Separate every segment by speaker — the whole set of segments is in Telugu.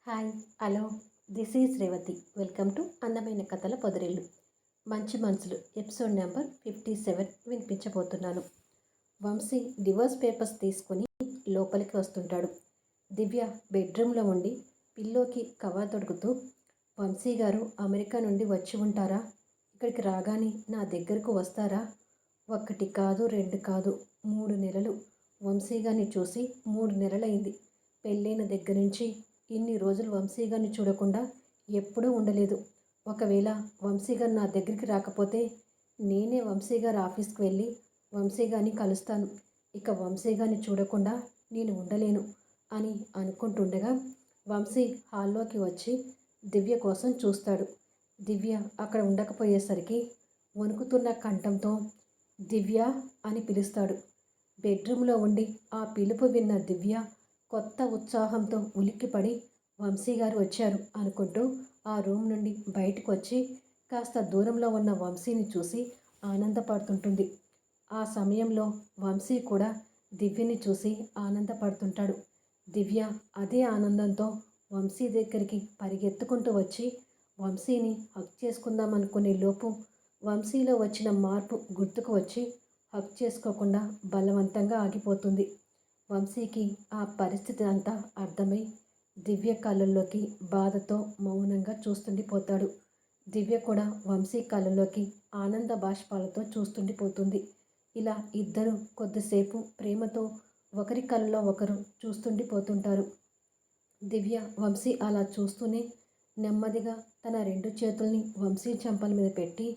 Speaker 1: Hi hello this is Revathi. Welcome to అందమైన కథల పొదరిల్లు. మంచి మనసులు ఎపిసోడ్ నెంబర్ 57 వినిపించబోతున్నాను. వంశీ డివోర్స్ పేపర్స్ తీసుకుని లోపలికి వస్తుంటాడు. దివ్య బెడ్రూమ్లో ఉండి పిల్లోకి కవర్ తొడుగుతూ, వంశీ గారు అమెరికా నుండి వచ్చి ఉంటారా? ఇక్కడికి రాగానే నా దగ్గరకు వస్తారా? ఒక్కటి కాదు, రెండు కాదు, 3 నెలలు. వంశీ గారిని చూసి 3 నెలలైంది. పెళ్ళైన దగ్గర నుంచి ఇన్ని రోజులు వంశీ గారిని చూడకుండా ఎప్పుడూ ఉండలేదు. ఒకవేళ వంశీ గారు నా దగ్గరికి రాకపోతే నేనే వంశీ గారి ఆఫీస్కి వెళ్ళి వంశీ గారిని కలుస్తాను. ఇక వంశీ గారిని చూడకుండా నేను ఉండలేను అని అనుకుంటుండగా వంశీ హాల్లోకి వచ్చి దివ్య కోసం చూస్తాడు. దివ్య అక్కడ ఉండకపోయేసరికి వణుకుతున్న కంఠంతో దివ్య అని పిలుస్తాడు. బెడ్రూమ్లో ఉండి ఆ పిలుపు విన్న దివ్య కొత్త ఉత్సాహంతో ఉలిక్కిపడి వంశీ గారు వచ్చారు అనుకుంటూ ఆ రూమ్ నుండి బయటకు వచ్చి కాస్త దూరంలో ఉన్న వంశీని చూసి ఆనందపడుతుంటుంది. ఆ సమయంలో వంశీ కూడా దివ్యని చూసి ఆనందపడుతుంటాడు. దివ్య అదే ఆనందంతో వంశీ దగ్గరికి పరిగెత్తుకుంటూ వచ్చి వంశీని హక్ చేసుకుందాం అనుకునే లోపు వంశీలో వచ్చిన మార్పు గుర్తుకు వచ్చి హక్ చేసుకోకుండా బలవంతంగా ఆగిపోతుంది. వంశీకి ఆ పరిస్థితి అంతా అర్థమై దివ్య కళ్ళల్లోకి బాధతో మౌనంగా చూస్తుండిపోతాడు. దివ్య కూడా వంశీ కళ్ళల్లోకి ఆనంద బాష్పాలతో చూస్తుండిపోతుంది. ఇలా ఇద్దరు కొద్దిసేపు ప్రేమతో ఒకరి కళ్ళలో ఒకరు చూస్తుండిపోతుంటారు. దివ్య వంశీ అలా చూస్తూనే నెమ్మదిగా తన 2 చేతుల్ని వంశీ చెంపల మీద పెట్టి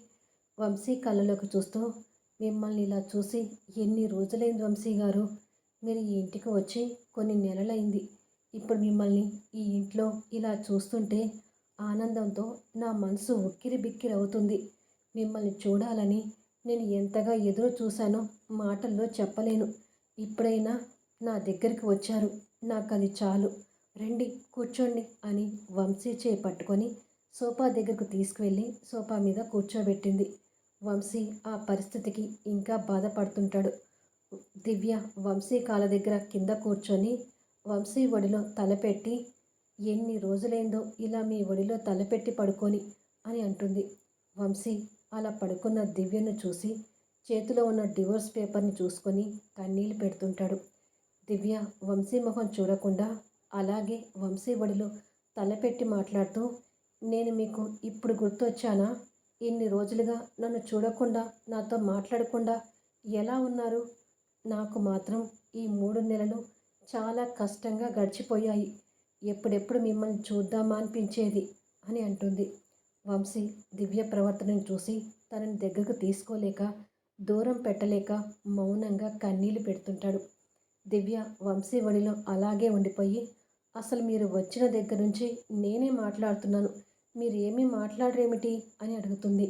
Speaker 1: వంశీ కళ్ళలోకి చూస్తూ, మిమ్మల్ని ఇలా చూసి ఎన్ని రోజులైంది వంశీ గారు? మీరు ఈ ఇంటికి వచ్చి కొన్ని నెలలైంది. ఇప్పుడు మిమ్మల్ని ఈ ఇంట్లో ఇలా చూస్తుంటే ఆనందంతో నా మనసు ఉక్కిరి బిక్కిరి అవుతుంది. మిమ్మల్ని చూడాలని నేను ఎంతగా ఎదురు చూశానో మాటల్లో చెప్పలేను. ఇప్పుడైనా నా దగ్గరికి వచ్చారు, నాకు అది చాలు. రండి కూర్చోండి అని వంశీ చేయి పట్టుకొని సోఫా దగ్గరకు తీసుకువెళ్ళి సోఫా మీద కూర్చోబెట్టింది. వంశీ ఆ పరిస్థితికి ఇంకా బాధపడుతుంటాడు. దివ్య వంశీ కాళ్ళ దగ్గర కింద కూర్చొని వంశీ ఒడిలో తలపెట్టి, ఎన్ని రోజులైందో ఇలా మీ ఒడిలో తలపెట్టి పడుకొని అని అంటుంది. వంశీ అలా పడుకున్న దివ్యను చూసి చేతిలో ఉన్న డివోర్స్ పేపర్ని చూసుకొని కన్నీళ్ళు పెడుతుంటాడు. దివ్య వంశీ మొహం చూడకుండా అలాగే వంశీ ఒడిలో తలపెట్టి మాట్లాడుతూ, నేను మీకు ఇప్పుడు గుర్తొచ్చానా? ఇన్ని రోజులుగా నన్ను చూడకుండా నాతో మాట్లాడకుండా ఎలా ఉన్నారు? నాకు మాత్రం ఈ 3 నెలలు చాలా కష్టంగా గడిచిపోయాయి. ఎప్పుడెప్పుడు మిమ్మల్ని చూద్దామా అనిపించేది అని అంటుంది. వంశీ దివ్య ప్రవర్తనను చూసి తనని దగ్గరకు తీసుకోలేక దూరం పెట్టలేక మౌనంగా కన్నీళ్లు పెడుతుంటాడు. దివ్య వంశీ ఒడిలో అలాగే ఉండిపోయి, అసలు మీరు వచ్చిన దగ్గర నుంచి నేనే మాట్లాడుతున్నాను, మీరు ఏమీ మాట్లాడరేమిటి అని అడుగుతుంది.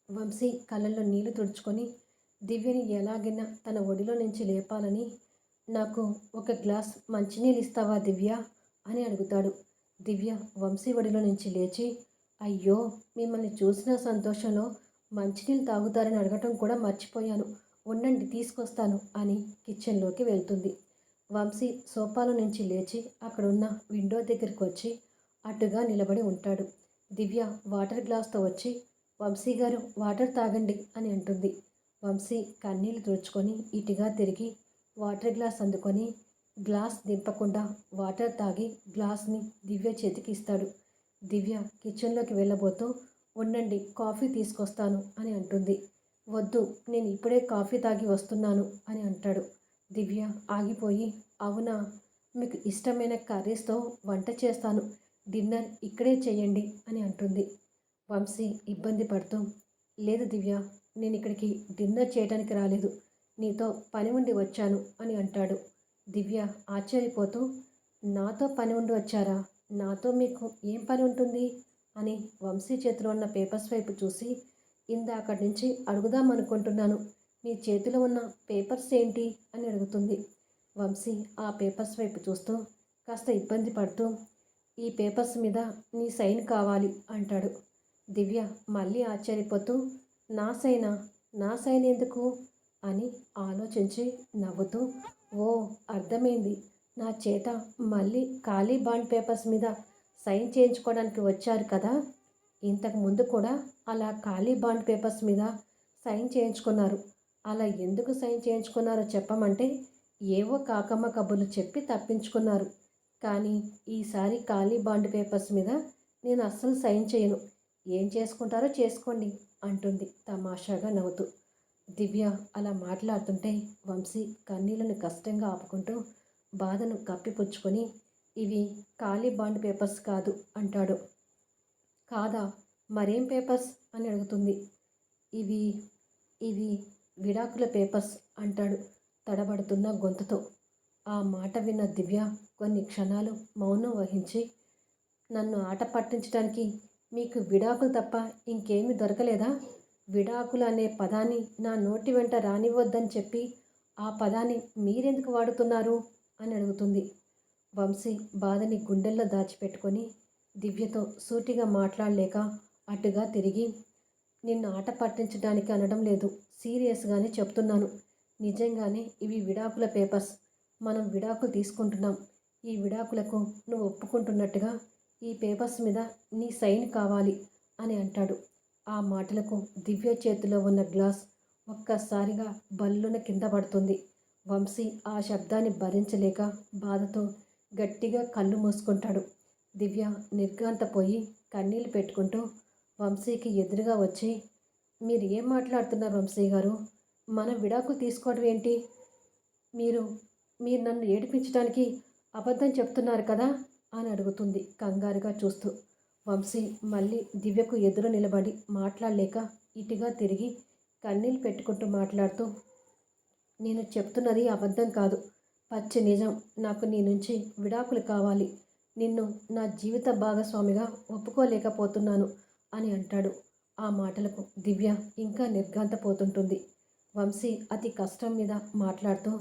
Speaker 1: వంశీ కళ్ళల్లో నీళ్లు తుడుచుకొని దివ్యని ఎలాగైనా తన ఒడిలో నుంచి లేపాలని, నాకు ఒక గ్లాస్ మంచినీళ్ళు ఇస్తావా దివ్య అని అడుగుతాడు. దివ్య వంశీ ఒడిలో నుంచి లేచి, అయ్యో మిమ్మల్ని చూసిన సంతోషంలో మంచినీళ్ళు తాగుతారని అడగటం కూడా మర్చిపోయాను, ఉండండి తీసుకొస్తాను అని కిచెన్లోకి వెళ్తుంది. వంశీ సోఫాలో నుంచి లేచి అక్కడున్న విండో దగ్గరికి వచ్చి అటుగా నిలబడి ఉంటాడు. దివ్య వాటర్ గ్లాస్తో వచ్చి, వంశీ గారు వాటర్ తాగండి అని అంటుంది. వంశీ కన్నీళ్లు తుడుచుకొని ఇటుగా తిరిగి వాటర్ గ్లాస్ అందుకొని గ్లాస్ దింపకుండా వాటర్ తాగి గ్లాస్ని దివ్య చేతికి ఇస్తాడు. దివ్య కిచెన్లోకి వెళ్ళబోతూ, ఉండండి కాఫీ తీసుకొస్తాను అని అంటుంది. వద్దు, నేను ఇప్పుడే కాఫీ తాగి వస్తున్నాను అని అంటాడు. దివ్య ఆగిపోయి, అవునా, మీకు ఇష్టమైన కర్రీస్తో వంట చేస్తాను, డిన్నర్ ఇక్కడే చేయండి అని అంటుంది. వంశీ ఇబ్బంది పడుతూ, లేదు దివ్య, నేను ఇక్కడికి డిన్నర్ చేయడానికి రాలేదు, నీతో పని ఉండి వచ్చాను అని అంటాడు. దివ్య ఆశ్చర్యపోతూ, నాతో పని ఉండి వచ్చారా? నాతో మీకు ఏం పని ఉంటుంది అని వంశీ చేతిలో ఉన్న పేపర్స్ వైపు చూసి, ఇందాకటి నుంచి అడుగుదాం అనుకుంటున్నాను, మీ చేతిలో ఉన్న పేపర్స్ ఏంటి అని అడుగుతుంది. వంశీ ఆ పేపర్స్ వైపు చూస్తూ కాస్త ఇబ్బంది పడుతూ, ఈ పేపర్స్ మీద నీ సైన్ కావాలి అంటాడు. దివ్య మళ్ళీ ఆశ్చర్యపోతూ, నా సైనా? నా సైన్ ఎందుకు అని ఆలోచించి నవ్వుతూ, ఓ అర్థమైంది, నా చేత మళ్ళీ ఖాళీ బాండ్ పేపర్స్ మీద సైన్ చేయించుకోవడానికి వచ్చారు కదా. ఇంతకు ముందు కూడా అలా ఖాళీ బాండ్ పేపర్స్ మీద సైన్ చేయించుకున్నారు. అలా ఎందుకు సైన్ చేయించుకున్నారో చెప్పమంటే ఏవో కాకమ్మ కబుర్లు చెప్పి తప్పించుకున్నారు. కానీ ఈసారి ఖాళీ బాండ్ పేపర్స్ మీద నేను అస్సలు సైన్ చేయను. ఏం చేసుకుంటారో చేసుకోండి అంటుంది తమాషాగా నవ్వుతూ. దివ్య అలా మాట్లాడుతుంటే వంశీ కన్నీళ్లను కష్టంగా ఆపుకుంటూ బాధను కప్పిపుచ్చుకొని, ఇవి ఖాళీ బాండ్ పేపర్స్ కాదు అంటాడు. కాదా, మరేం పేపర్స్ అని అడుగుతుంది. ఇవి ఇవి విడాకుల పేపర్స్ అంటాడు తడబడుతున్న గొంతుతో. ఆ మాట విన్న దివ్య కొన్ని క్షణాలు మౌనం వహించి, నన్ను ఆట పట్టించడానికి మీకు విడాకులు తప్ప ఇంకేమీ దొరకలేదా? విడాకులు అనే పదాన్ని నా నోటి వెంట రానివ్వద్దని చెప్పి ఆ పదాన్ని మీరెందుకు వాడుతున్నారు అని అడుగుతుంది. వంశీ బాధని గుండెల్లో దాచిపెట్టుకొని దివ్యతో సూటిగా మాట్లాడలేక అటుగా తిరిగి, నిన్ను ఆట పట్టించడానికి అనడం లేదు, సీరియస్గానే చెప్తున్నాను. నిజంగానే ఇవి విడాకుల పేపర్స్. మనం విడాకులు తీసుకుంటున్నాం. ఈ విడాకులకు నువ్వు ఒప్పుకుంటున్నట్టుగా ఈ పేపర్స్ మీద నీ సైన్ కావాలి అని అంటాడు. ఆ మాటలకు దివ్య చేతిలో ఉన్న గ్లాస్ ఒక్కసారిగా బల్లున కింద పడుతుంది. వంశీ ఆ శబ్దాన్ని భరించలేక బాధతో గట్టిగా కళ్ళు మూసుకుంటాడు. దివ్య నిర్ఘాంతపోయి కన్నీళ్లు పెట్టుకుంటూ వంశీకి ఎదురుగా వచ్చి, మీరు ఏం మాట్లాడుతున్నారు వంశీ గారు? మనం విడాకులు తీసుకోవడం ఏంటి? మీరు మీరు నన్ను ఏడిపించడానికి అబద్ధం చెప్తున్నారు కదా అని అడుగుతుంది కంగారుగా చూస్తూ. వంశీ మళ్ళీ దివ్యకు ఎదురు నిలబడి మాట్లాడలేక ఇటుగా తిరిగి కన్నీళ్ళు పెట్టుకుంటూ మాట్లాడుతూ, నేను చెప్తున్నది అబద్ధం కాదు, పచ్చి నిజం. నాకు నీ నుంచి విడాకులు కావాలి. నిన్ను నా జీవిత భాగస్వామిగా ఒప్పుకోలేకపోతున్నాను అని అంటాడు. ఆ మాటలకు దివ్య ఇంకా నిర్ఘాంతపోతుంటుంది. వంశీ అతి కష్టం మీద మాట్లాడుతూ,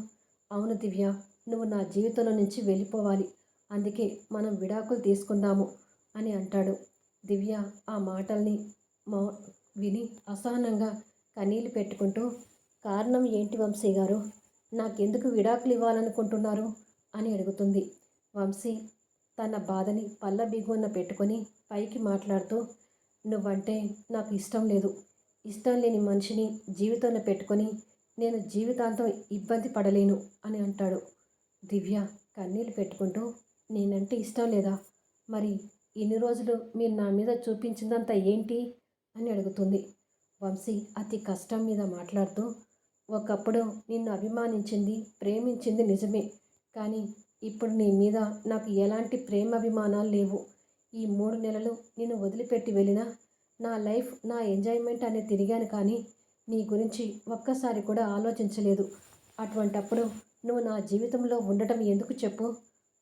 Speaker 1: అవును దివ్య, నువ్వు నా జీవితంలో నుంచి వెళ్ళిపోవాలి. అందుకే మనం విడాకులు తీసుకుందాము అని అంటాడు. దివ్య ఆ మాటల్ని విని అసహనంగా కన్నీళ్ళు పెట్టుకుంటూ, కారణం ఏంటి వంశీ గారు? నాకెందుకు విడాకులు ఇవ్వాలనుకుంటున్నారు అని అడుగుతుంది. వంశీ తన బాధని పళ్ళ బిగువన పెట్టుకొని పైకి మాట్లాడుతూ, నువ్వంటే నాకు ఇష్టం లేదు. ఇష్టం లేని మనిషిని జీవితంలో పెట్టుకొని నేను జీవితాంతం ఇబ్బంది పడలేను అని అంటాడు. దివ్య కన్నీళ్ళు పెట్టుకుంటూ, నేనంటే ఇష్టం లేదా? మరి ఇన్ని రోజులు మీరు నా మీద చూపించిందంతా ఏంటి అని అడుగుతుంది. వంశీ అతి కష్టం మీద మాట్లాడుతూ, ఒకప్పుడు నిన్ను అభిమానించింది, ప్రేమించింది నిజమే. కానీ ఇప్పుడు నీ మీద నాకు ఎలాంటి ప్రేమాభిమానాలు లేవు. ఈ 3 నెలలు నిన్ను వదిలిపెట్టి వెళ్ళినా నా లైఫ్, నా ఎంజాయ్మెంట్ అనేది తిరిగాను, కానీ నీ గురించి ఒక్కసారి కూడా ఆలోచించలేదు. అటువంటప్పుడు నువ్వు నా జీవితంలో ఉండటం ఎందుకు చెప్పు?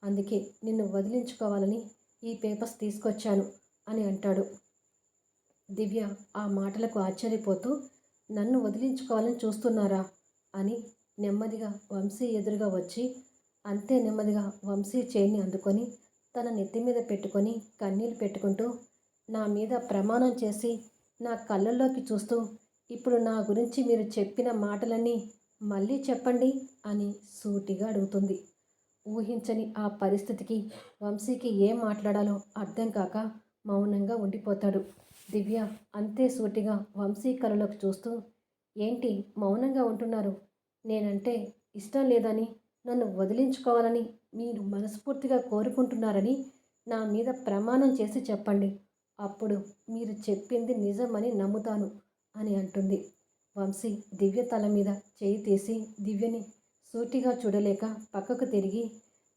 Speaker 1: అందుకే నిన్ను వదిలించుకోవాలని ఈ పేపర్స్ తీసుకొచ్చాను అని అంటాడు. దివ్య ఆ మాటలకు ఆశ్చర్యపోతూ, నన్ను వదిలించుకోవాలని చూస్తున్నారా అని నెమ్మదిగా వంశీ ఎదురుగా వచ్చి, అంతే నెమ్మదిగా వంశీ చేయిని అందుకొని తన నెత్తి మీద పెట్టుకొని కన్నీళ్ళు పెట్టుకుంటూ, నా మీద ప్రమాణం చేసి నా కళ్ళల్లోకి చూస్తూ, ఇప్పుడు నా గురించి మీరు చెప్పిన మాటలన్నీ మళ్ళీ చెప్పండి అని సూటిగా అడుగుతుంది. ఊహించని ఆ పరిస్థితికి వంశీకి ఏం మాట్లాడాలో అర్థం కాక మౌనంగా ఉండిపోతాడు. దివ్య అంతే సూటిగా వంశీ కళ్ళలోకి చూస్తూ, ఏంటి మౌనంగా ఉంటున్నారు? నేనంటే ఇష్టం లేదని, నన్ను వదిలించుకోవాలని మీరు మనస్ఫూర్తిగా కోరుకుంటున్నారని నా మీద ప్రమాణం చేసి చెప్పండి. అప్పుడు మీరు చెప్పింది నిజమని నమ్ముతాను అని అంటుంది. వంశీ దివ్య తల మీద చేయి తీసి దివ్యని సూటిగా చూడలేక పక్కకు తిరిగి,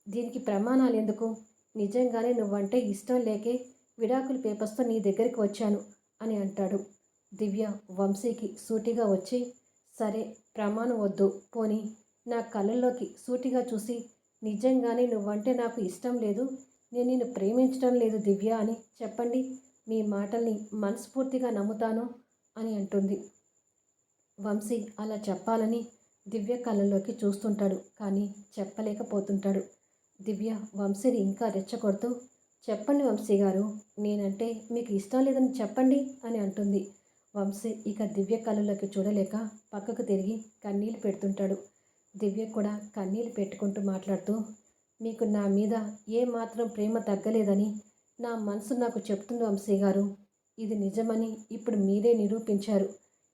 Speaker 1: దీనికి ప్రమాణాలు ఎందుకు? నిజంగానే నువ్వంటే ఇష్టం లేకే విడాకుల పేపర్స్తో నీ దగ్గరికి వచ్చాను అని అంటాడు. దివ్య వంశీకి సూటిగా వచ్చి, సరే ప్రమాణం వద్దు, పోనీ నా కళ్ళల్లోకి సూటిగా చూసి, నిజంగానే నువ్వంటే నాకు ఇష్టం లేదు, నేను నిన్ను ప్రేమించడం లేదు దివ్య అని చెప్పండి. మీ మాటల్ని మనస్ఫూర్తిగా నమ్ముతాను అని అంటుంది. వంశీ అలా చెప్పాలని దివ్య కళ్ళల్లోకి చూస్తుంటాడు, కానీ చెప్పలేకపోతుంటాడు. దివ్య వంశీని ఇంకా రెచ్చగొడుతూ, చెప్పండి వంశీ గారు, నేనంటే మీకు ఇష్టం లేదని చెప్పండి అని అంటుంది. వంశీ ఇక దివ్య కళ్ళలోకి చూడలేక పక్కకు తిరిగి కన్నీళ్ళు పెడుతుంటాడు. దివ్య కూడా కన్నీళ్ళు పెట్టుకుంటూ మాట్లాడుతూ, మీకు నా మీద ఏ మాత్రం ప్రేమ తగ్గలేదని నా మనసు నాకు చెప్తుంది వంశీ గారు. ఇది నిజమని ఇప్పుడు మీరే నిరూపించారు.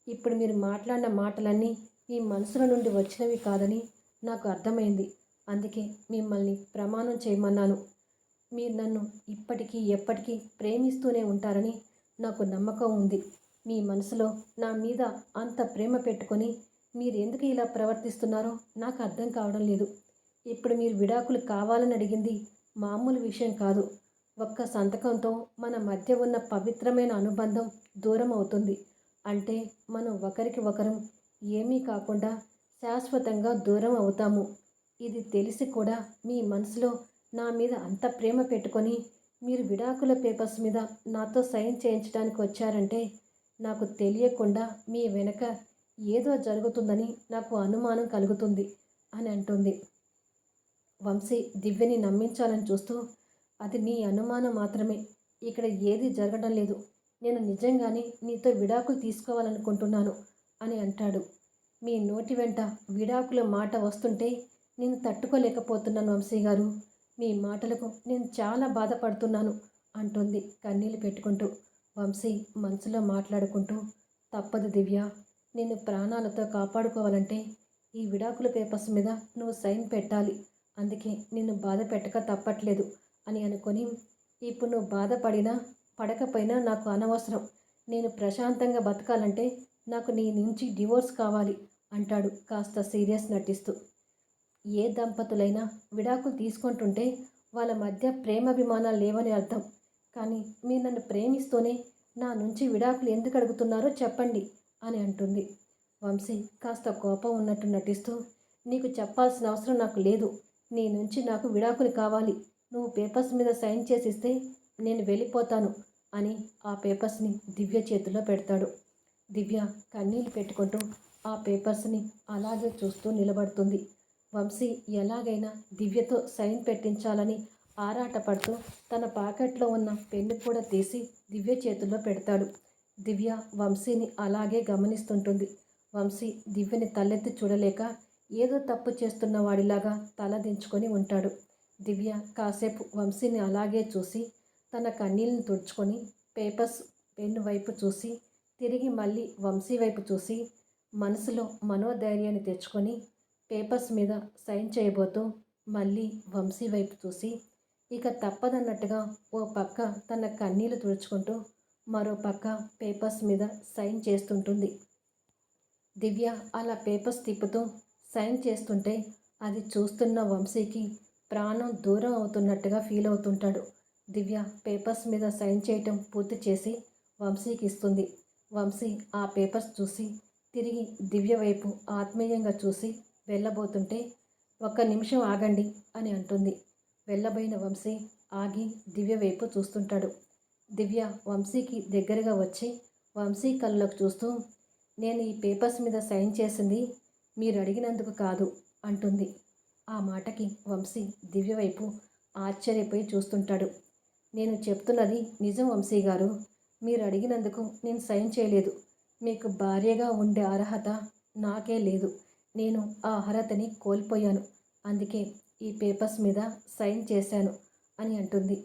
Speaker 1: ఇప్పుడు మీరు మాట్లాడిన మాటలన్నీ మీ మనసుల నుండి వచ్చినవి కాదని నాకు అర్థమైంది. అందుకే మిమ్మల్ని ప్రమాణం చేయమన్నాను. మీరు నన్ను ఇప్పటికీ ఎప్పటికీ ప్రేమిస్తూనే ఉంటారని నాకు నమ్మకం ఉంది. మీ మనసులో నా మీద అంత ప్రేమ పెట్టుకొని మీరు ఎందుకు ఇలా ప్రవర్తిస్తున్నారో నాకు అర్థం కావడం లేదు. ఇప్పుడు మీరు విడాకులు కావాలని అడిగింది మామూలు విషయం కాదు. ఒక్క సంతకంతో మన మధ్య ఉన్న పవిత్రమైన అనుబంధం దూరం అవుతుంది. అంటే మనం ఒకరికి ఒకరం ఏమీ కాకుండా శాశ్వతంగా దూరం అవుతాము. ఇది తెలిసి కూడా మీ మనసులో నా మీద అంత ప్రేమ పెట్టుకొని మీరు విడాకుల పేపర్స్ మీద నాతో సైన్ చేయించడానికి వచ్చారంటే నాకు తెలియకుండా మీ వెనక ఏదో జరుగుతుందని నాకు అనుమానం కలుగుతుంది అని అంటుంది. వంశీ దివ్యని నమ్మించాలని చూస్తూ, అది నీ అనుమానం మాత్రమే, ఇక్కడ ఏది జరగడం లేదు. నేను నిజంగానే నీతో విడాకులు తీసుకోవాలనుకుంటున్నాను అని అంటాడు. మీ నోటి వెంట విడాకుల మాట వస్తుంటే నేను తట్టుకోలేకపోతున్నాను వంశీ గారు. మీ మాటలకు నేను చాలా బాధపడుతున్నాను అంటుంది కన్నీళ్ళు పెట్టుకుంటూ. వంశీ మనసులో మాట్లాడుకుంటూ, తప్పదు దివ్య, నేను ప్రాణాలతో కాపాడుకోవాలంటే ఈ విడాకుల పేపర్స్ మీద నువ్వు సైన్ పెట్టాలి. అందుకే నిన్ను బాధ పెట్టక తప్పట్లేదు అని అనుకొని, ఇప్పుడు నువ్వు బాధపడినా పడకపోయినా నాకు అనవసరం. నేను ప్రశాంతంగా బతకాలంటే నాకు నీ నుంచి డివోర్స్ కావాలి అంటాడు కాస్త సీరియస్ నటిస్తూ. ఏ దంపతులైనా విడాకులు తీసుకుంటుంటే వాళ్ళ మధ్య ప్రేమాభిమానాలు లేవని అర్థం. కానీ మీరు నన్ను ప్రేమిస్తూనే నా నుంచి విడాకులు ఎందుకు అడుగుతున్నారో చెప్పండి అని అంటుంది. వంశీ కాస్త కోపం ఉన్నట్టు నటిస్తూ, నీకు చెప్పాల్సిన అవసరం నాకు లేదు. నీ నుంచి నాకు విడాకులు కావాలి. నువ్వు పేపర్స్ మీద సైన్ చేసిస్తే నేను వెళ్ళిపోతాను అని ఆ పేపర్స్ని దివ్య చేతిలో పెడతాడు. దివ్య కన్నీళ్ళు పెట్టుకుంటూ ఆ పేపర్స్ని అలాగే చూస్తూ నిలబడుతుంది. వంశీ ఎలాగైనా దివ్యతో సైన్ పెట్టించాలని ఆరాటపడుతూ తన పాకెట్లో ఉన్న పెన్ను కూడా తీసి దివ్య చేతుల్లో పెడతాడు. దివ్య వంశీని అలాగే గమనిస్తుంటుంది. వంశీ దివ్యని తలెత్తి చూడలేక ఏదో తప్పు చేస్తున్న వాడిలాగా తల దించుకొని ఉంటాడు. దివ్య కాసేపు వంశీని అలాగే చూసి తన కన్నీళ్ళని తుడుచుకొని పేపర్స్ పెన్ను వైపు చూసి తిరిగి మళ్ళీ వంశీ వైపు చూసి మనసులో మనోధైర్యాన్ని తెచ్చుకొని పేపర్స్ మీద సైన్ చేయబోతూ మళ్ళీ వంశీ వైపు చూసి ఇక తప్పదన్నట్టుగా ఓ పక్క తన కన్నీళ్లు తుడుచుకుంటూ మరో పక్క పేపర్స్ మీద సైన్ చేస్తుంటుంది. దివ్య అలా పేపర్స్ తిప్పుతూ సైన్ చేస్తుంటే అది చూస్తున్న వంశీకి ప్రాణం దూరం అవుతున్నట్టుగా ఫీల్ అవుతుంటాడు. దివ్య పేపర్స్ మీద సైన్ చేయటం పూర్తి చేసి వంశీకి ఇస్తుంది. వంశీ ఆ పేపర్స్ చూసి తిరిగి దివ్య వైపు ఆత్మీయంగా చూసి వెళ్ళబోతుంటే, ఒక్క నిమిషం ఆగండి అని అంటుంది. వెళ్ళబోయిన వంశీ ఆగి దివ్య వైపు చూస్తుంటాడు. దివ్య వంశీకి దగ్గరగా వచ్చి వంశీ కళ్ళలోకి చూస్తూ, నేను ఈ పేపర్స్ మీద సైన్ చేసింది మీరు అడిగినందుకు కాదు అంటుంది. ఆ మాటకి వంశీ దివ్య వైపు ఆశ్చర్యపోయి చూస్తుంటాడు. నేను చెప్తున్నది నిజం వంశీ గారు, మీరు అడిగినందుకు నేను సైన్ చేయలేదు. మీకు భార్యగా ఉండే అర్హత నాకే లేదు. నేను ఆ అర్హతని కోల్పోయాను. అందుకే ఈ పేపర్స్ మీద సైన్ చేశాను అని అంటుంది.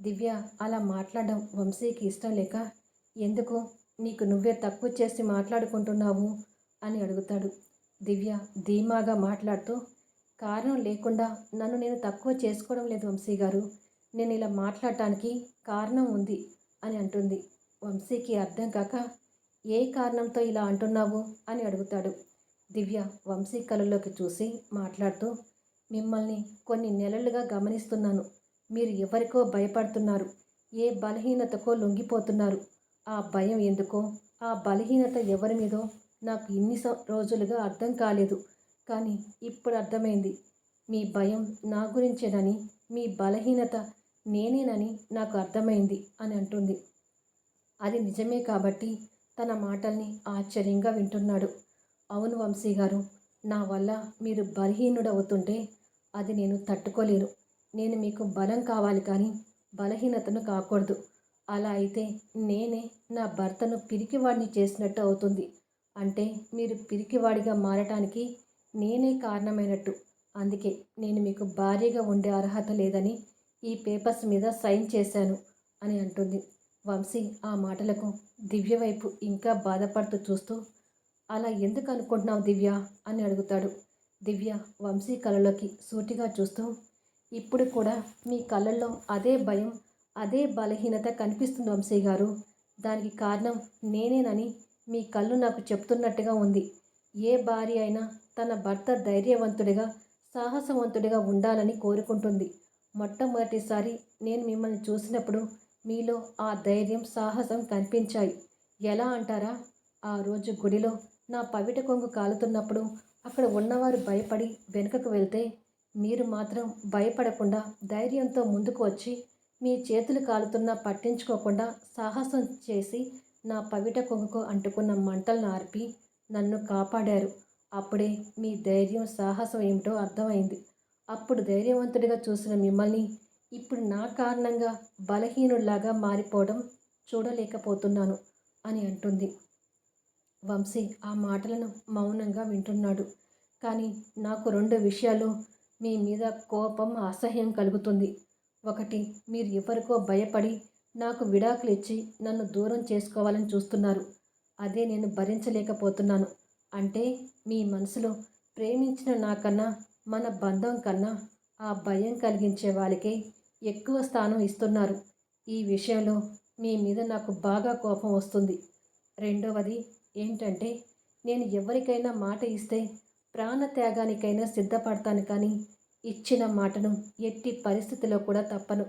Speaker 1: దివ్య అలా మాట్లాడడం వంశీకి ఇష్టం లేక, ఎందుకు నీకు నువ్వే తక్కువ చేసి మాట్లాడుకుంటున్నావు అని అడుగుతాడు. దివ్య ధీమాగా మాట్లాడుతూ, కారణం లేకుండా నన్ను నేను తక్కువ చేసుకోవడం లేదు వంశీ గారు, నేను ఇలా మాట్లాడటానికి కారణం ఉంది అని అంటుంది. వంశీకి అర్థం కాక, ఏ కారణంతో ఇలా అంటున్నావు అని అడుగుతాడు. దివ్య వంశీ కళ్ళలోకి చూసి మాట్లాడుతూ, మిమ్మల్ని కొన్ని నెలలుగా గమనిస్తున్నాను. మీరు ఎవరికో భయపడుతున్నారు, ఏ బలహీనతకో లొంగిపోతున్నారు. ఆ భయం ఎందుకో, ఆ బలహీనత ఎవరి మీదో నాకు ఇన్ని రోజులుగా అర్థం కాలేదు. కానీ ఇప్పుడు అర్థమైంది. మీ భయం నా గురించేనని, మీ బలహీనత నేనేనని నాకు అర్థమైంది అని అంటుంది. అది నిజమే కాబట్టి తన మాటల్ని ఆశ్చర్యంగా వింటున్నాడు. అవును వంశీ గారు, నా వల్ల మీరు బలహీనుడవుతుంటే అది నేను తట్టుకోలేను. నేను మీకు బలం కావాలి కానీ బలహీనతను కాకూడదు. అలా అయితే నేనే నా భర్తను పిరికివాడిని చేసినట్టు అవుతుంది. అంటే మీరు పిరికివాడిగా మారటానికి నేనే కారణమైనట్టు. అందుకే నేను మీకు భార్యగా ఉండే అర్హత లేదని ఈ పేపర్స్ మీద సైన్ చేశాను అని అంటుంది. వంశీ ఆ మాటలకు దివ్య వైపు ఇంకా బాధపడుతూ చూస్తూ, అలా ఎందుకు అనుకుంటున్నావు దివ్య అని అడుగుతాడు. దివ్య వంశీ కళ్ళలోకి సూటిగా చూస్తూ, ఇప్పుడు కూడా మీ కళ్ళల్లో అదే భయం, అదే బలహీనత కనిపిస్తుంది వంశీ గారు. దానికి కారణం నేనేనని మీ కళ్ళు నాకు చెప్తున్నట్టుగా ఉంది. ఏ భార్య అయినా తన భర్త ధైర్యవంతుడిగా, సాహసవంతుడిగా ఉండాలని కోరుకుంటుంది. మొట్టమొదటిసారి నేను మిమ్మల్ని చూసినప్పుడు మీలో ఆ ధైర్యం, సాహసం కనిపించాయి. ఎలా అంటారా? ఆ రోజు గుడిలో నా పవిట కొంగు కాలుతున్నప్పుడు అక్కడ ఉన్నవారు భయపడి వెనుకకు వెళ్తే, మీరు మాత్రం భయపడకుండా ధైర్యంతో ముందుకు వచ్చి మీ చేతులు కాలుతున్నా పట్టించుకోకుండా సాహసం చేసి నా పవిట కొంగుకు అంటుకున్న మంటలను ఆర్పి నన్ను కాపాడారు. అప్పుడే మీ ధైర్యం, సాహసం ఏమిటో అర్థమైంది. అప్పుడు ధైర్యవంతుడిగా చూసిన మిమ్మల్ని ఇప్పుడు నా కారణంగా బలహీనుల్లాగా మారిపోవడం చూడలేకపోతున్నాను అని అంటుంది. వంశీ ఆ మాటలను మౌనంగా వింటున్నాడు. కానీ నాకు 2 విషయాలు మీ మీద కోపం, అసహ్యం కలుగుతుంది. ఒకటి, మీరు ఎవరికో భయపడి నాకు విడాకులు ఇచ్చి నన్ను దూరం చేసుకోవాలని చూస్తున్నారు. అదే నేను భరించలేకపోతున్నాను. అంటే మీ మనసులో ప్రేమించిన నాకన్నా, మన బంధం కన్నా ఆ భయం కలిగించే వాళ్ళకే ఎక్కువ స్థానం ఇస్తున్నారు. ఈ విషయంలో మీ మీద నాకు బాగా కోపం వస్తుంది. రెండవది ఏంటంటే, నేను ఎవరికైనా మాట ఇస్తే ప్రాణత్యాగానికైనా సిద్ధపడతాను, కానీ ఇచ్చిన మాటను ఎట్టి పరిస్థితిలో కూడా తప్పను.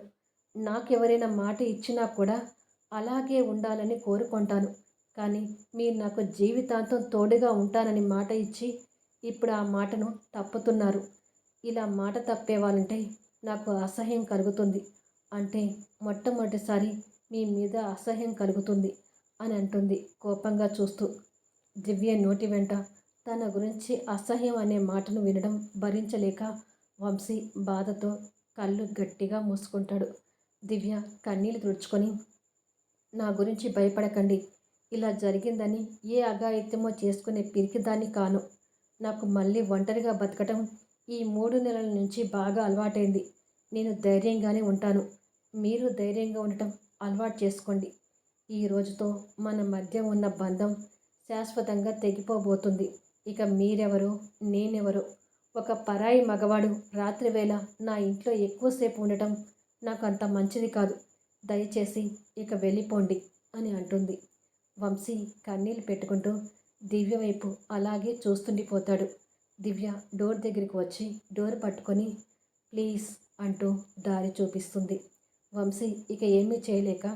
Speaker 1: నాకెవరైనా మాట ఇచ్చినా కూడా అలాగే ఉండాలని కోరుకుంటాను. కానీ మీరు నాకు జీవితాంతం తోడుగా ఉంటానని మాట ఇచ్చి ఇప్పుడు ఆ మాటను తప్పుతున్నారు. ఇలా మాట తప్పేవాళ్ళంటే నాకు అసహ్యం కలుగుతుంది. అంటే మొట్టమొదటిసారి మీ మీద అసహ్యం కలుగుతుంది అని అంటుంది కోపంగా చూస్తూ. దివ్య నోటి వెంట తన గురించి అసహ్యం అనే మాటను వినడం భరించలేక వంశీ బాధతో కళ్ళు గట్టిగా మూసుకుంటాడు. దివ్య కన్నీళ్లు తుడుచుకొని, నా గురించి భయపడకండి. ఇలా జరిగిందని ఏ అఘాయిత్యమో చేసుకునే పిరికిదాన్ని కాను. నాకు మళ్ళీ ఒంటరిగా బతకటం ఈ 3 నెలల నుంచి బాగా అలవాటైంది. నేను ధైర్యంగానే ఉంటాను. మీరు ధైర్యంగా ఉండటం అలవాటు చేసుకోండి. ఈ రోజుతో మన మధ్య ఉన్న బంధం శాశ్వతంగా తెగిపోబోతుంది. ఇక మీరెవరో, నేనెవరో, ఒక పరాయి మగవాడు రాత్రివేళ నా ఇంట్లో ఎక్కువసేపు ఉండటం నాకు అంత మంచిది కాదు. దయచేసి ఇక వెళ్ళిపోండి అని అంటుంది. వంశీ కన్నీళ్ళు పెట్టుకుంటూ దివ్య వైపు అలాగే చూస్తుండిపోతాడు. దివ్య డోర్ దగ్గరికి వచ్చి డోర్ పట్టుకొని ప్లీజ్ అంటూ దారి చూపిస్తుంది. వంశీ ఇక ఏమీ చేయలేక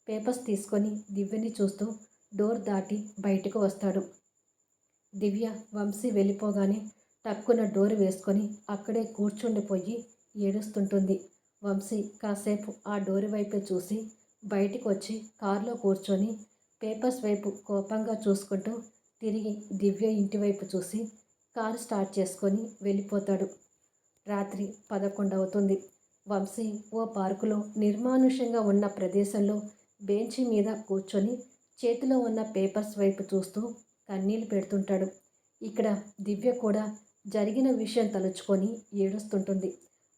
Speaker 1: పేపర్స్ తీసుకొని దివ్యని చూస్తూ డోర్ దాటి బయటకు వస్తాడు. దివ్య వంశీ వెళ్ళిపోగానే టక్కున డోర్ వేసుకొని అక్కడే కూర్చుండిపోయి ఏడుస్తుంటుంది. వంశీ కాసేపు ఆ డోర్ వైపే చూసి బయటికి వచ్చి కారులో కూర్చొని పేపర్స్ వైపు కోపంగా చూసుకుంటూ తిరిగి దివ్య ఇంటి వైపు చూసి కారు స్టార్ట్ చేసుకొని వెళ్ళిపోతాడు. రాత్రి 11 అవుతుంది. వంశీ ఓ పార్కులో నిర్మానుష్యంగా ఉన్న ప్రదేశంలో బెంచి మీద కూర్చొని చేతిలో ఉన్న పేపర్స్ వైపు చూస్తూ కన్నీళ్లు పెడుతుంటాడు. ఇక్కడ దివ్య కూడా జరిగిన విషయం తలుచుకొని ఏడుస్తుంటుంది.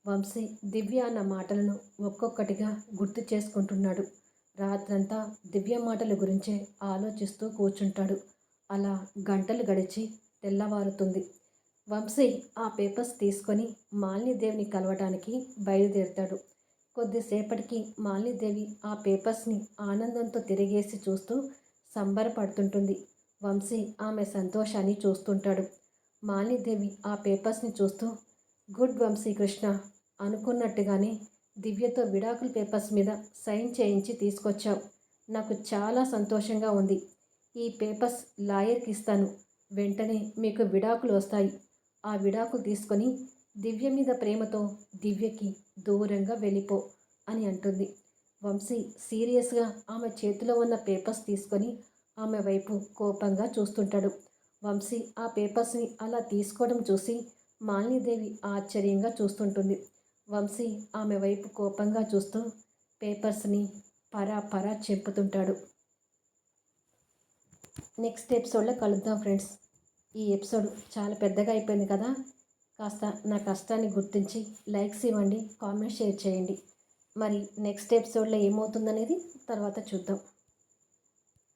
Speaker 1: వంశీ దివ్య అన్న మాటలను ఒక్కొక్కటిగా గుర్తు చేసుకుంటున్నాడు. రాత్రంతా దివ్య మాటల గురించే ఆలోచిస్తూ కూర్చుంటాడు. అలా గంటలు గడిచి తెల్లవారుతుంది. వంశీ ఆ పేపర్స్ తీసుకొని మాలినీదేవిని కలవడానికి బయలుదేరుతాడు. కొద్దిసేపటికి మాలినీదేవి ఆ పేపర్స్ని ఆనందంతో తిరిగేసి చూస్తూ సంబరపడుతుంటుంది. వంశీ ఆమె సంతోషాన్ని చూస్తుంటాడు. మాలినీదేవి ఆ పేపర్స్ని చూస్తూ, గుడ్ వంశీ కృష్ణ, అనుకున్నట్టుగానే దివ్యతో విడాకుల పేపర్స్ మీద సైన్ చేయించి తీసుకొచ్చావు. నాకు చాలా సంతోషంగా ఉంది. ఈ పేపర్స్ లాయర్కి ఇస్తాను. వెంటనే మీకు విడాకులు వస్తాయి. ఆ విడాకులు తీసుకొని దివ్య మీద ప్రేమతో దివ్యకి దూరంగా వెళ్ళిపో అని అంటుంది. వంశీ సీరియస్గా ఆమె చేతిలో ఉన్న పేపర్స్ తీసుకొని ఆమె వైపు కోపంగా చూస్తుంటాడు. వంశీ ఆ పేపర్స్ని అలా తీసుకోవడం చూసి మాలినీదేవి ఆశ్చర్యంగా చూస్తుంటుంది. వంశీ ఆమె వైపు కోపంగా చూస్తూ పేపర్స్ని పరా చెప్పుతుంటాడు. నెక్స్ట్ ఎపిసోడ్లో కలుద్దాం ఫ్రెండ్స్. ఈ ఎపిసోడ్ చాలా పెద్దగా అయిపోయింది కదా. కాస్త నా కష్టాన్ని గుర్తించి లైక్స్ ఇవ్వండి, కామెంట్ షేర్ చేయండి. మరి నెక్స్ట్ ఎపిసోడ్లో ఏమవుతుందనేది తర్వాత చూద్దాం.